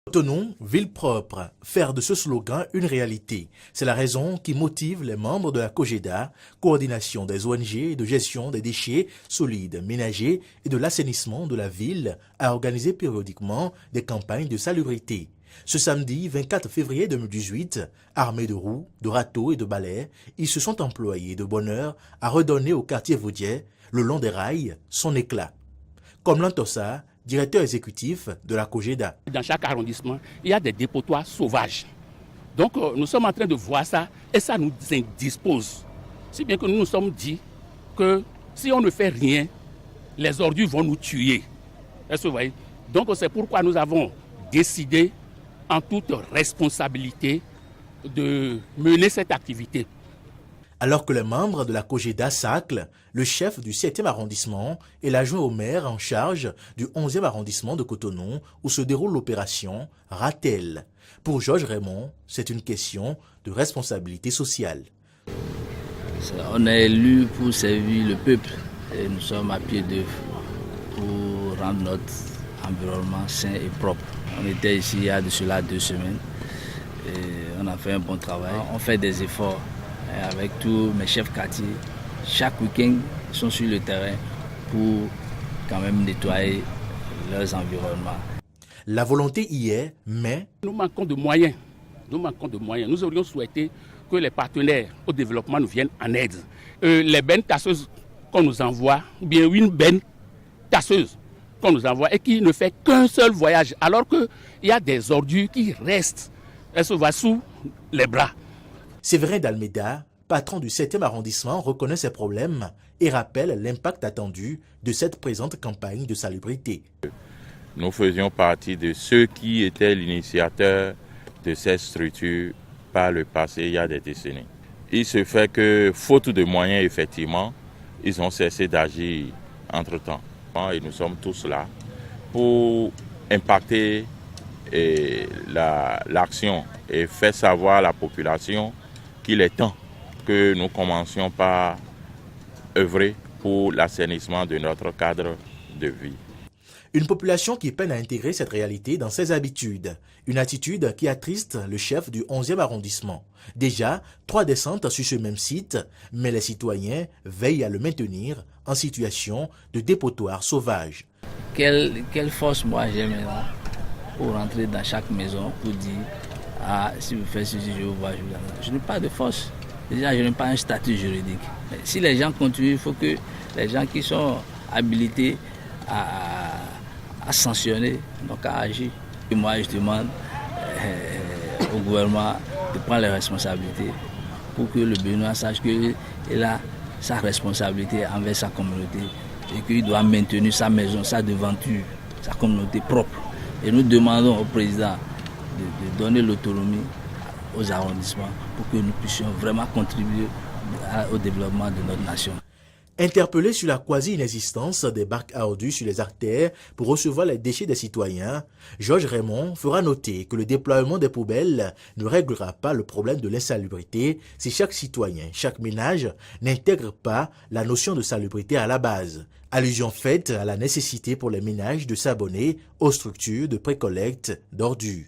Cotonou, ville propre, faire de ce slogan une réalité. C'est la raison qui motive les membres de la COGEDA, coordination des ONG de gestion des déchets solides ménagers et de l'assainissement de la ville, à organiser périodiquement des campagnes de salubrité. Ce samedi 24 février 2018, armés de roues, de râteaux et de balais, ils se sont employés de bonne heure à redonner au quartier vaudier, le long des rails, son éclat. Comme Lantosa, directeur exécutif de la COGEDA. Dans chaque arrondissement, il y a des dépotoirs sauvages. Donc nous sommes en train de voir ça et ça nous indispose. Si bien que nous nous sommes dit que si on ne fait rien, les ordures vont nous tuer. Est-ce que vous voyez? Donc c'est pourquoi nous avons décidé en toute responsabilité de mener cette activité. Alors que les membres de la COGEDA saclent, le chef du 7e arrondissement et l'adjoint au maire en charge du 11e arrondissement de Cotonou, où se déroule l'opération, ratellent. Pour Georges Raymond, c'est une question de responsabilité sociale. On est élu pour servir le peuple et nous sommes à pied d'œuvre pour rendre notre environnement sain et propre. On était ici il y a de cela 2 semaines et on a fait un bon travail. On fait des efforts. Avec tous mes chefs quartiers, chaque week-end, ils sont sur le terrain pour quand même nettoyer leurs environnements. La volonté y est, mais... Nous manquons de moyens. Nous aurions souhaité que les partenaires au développement nous viennent en aide. Les bennes tasseuses qu'on nous envoie, ou bien une benne tasseuse qu'on nous envoie et qui ne fait qu'un seul voyage, alors qu'il y a des ordures qui restent. Elles se voient sous les bras. Séverin d'Almeida, patron du 7e arrondissement, reconnaît ces problèmes et rappelle l'impact attendu de cette présente campagne de salubrité. Nous faisions partie de ceux qui étaient l'initiateur de cette structure par le passé, il y a des décennies. Il se fait que, faute de moyens, effectivement, ils ont cessé d'agir entre-temps. Et nous sommes tous là pour impacter l'action et faire savoir à la population qu'il est temps que nous commencions par œuvrer pour l'assainissement de notre cadre de vie. Une population qui peine à intégrer cette réalité dans ses habitudes. Une attitude qui attriste le chef du 11e arrondissement. Déjà, 3 descentes sur ce même site, mais les citoyens veillent à le maintenir en situation de dépotoir sauvage. Quelle force moi j'ai maintenant pour rentrer dans chaque maison pour dire ah, si vous faites ceci, je vous vois, je n'ai pas de force. Déjà, je n'ai pas un statut juridique. Mais si les gens continuent, il faut que les gens qui sont habilités à sanctionner, donc à agir. Et moi, je demande au gouvernement de prendre les responsabilités pour que le Béninois sache qu'il a sa responsabilité envers sa communauté et qu'il doit maintenir sa maison, sa devanture, sa communauté propre. Et nous demandons au président de donner l'autonomie aux arrondissements pour que nous puissions vraiment contribuer au développement de notre nation. Interpellé sur la quasi-inexistence des bacs à ordures sur les artères pour recevoir les déchets des citoyens, Georges Raymond fera noter que le déploiement des poubelles ne réglera pas le problème de l'insalubrité si chaque citoyen, chaque ménage n'intègre pas la notion de salubrité à la base. Allusion faite à la nécessité pour les ménages de s'abonner aux structures de précollecte d'ordures.